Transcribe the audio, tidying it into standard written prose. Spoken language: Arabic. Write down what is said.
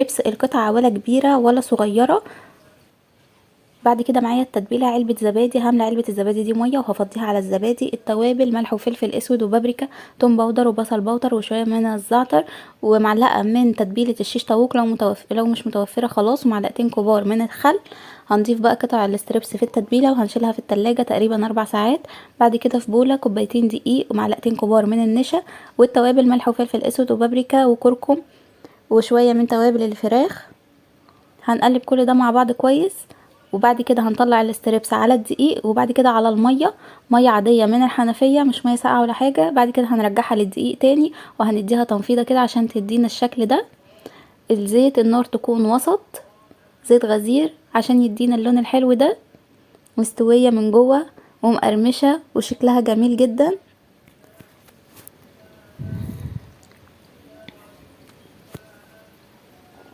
ستريبس القطعة ولا كبيرة ولا صغيرة. بعد كده معايا التتبيله، علبه زبادي، هامله علبه الزبادي دي ميه وهفضيها على الزبادي. التوابل ملح وفلفل اسود وبابريكا، توم باودر وبصل باودر وشويه من الزعتر، ومعلقه من تتبيله الشيش طاووق لو مش متوفره خلاص، ومعلقتين كبار من الخل. هنضيف بقى قطع الاستريبس في التتبيله وهنشيلها في التلاجة تقريبا 4 ساعات. بعد كده في بوله كوبايتين دقيق ومعلقتين كبار من النشا، والتوابل ملح وفلفل اسود وبابريكا وكركم وشويه من توابل الفراخ. هنقلب كل ده مع بعض كويس، وبعد كده هنطلع الاستريبس على الدقيق، وبعد كده على الميه، ميه عاديه من الحنفيه مش ميه ساقعه ولا حاجه. بعد كده هنرجعها للدقيق تاني وهنديها تنفيضه كده عشان تدينا الشكل ده. الزيت النار تكون وسط، زيت غزير عشان يدينا اللون الحلو ده، مستويه من جوه ومقرمشه وشكلها جميل جدا.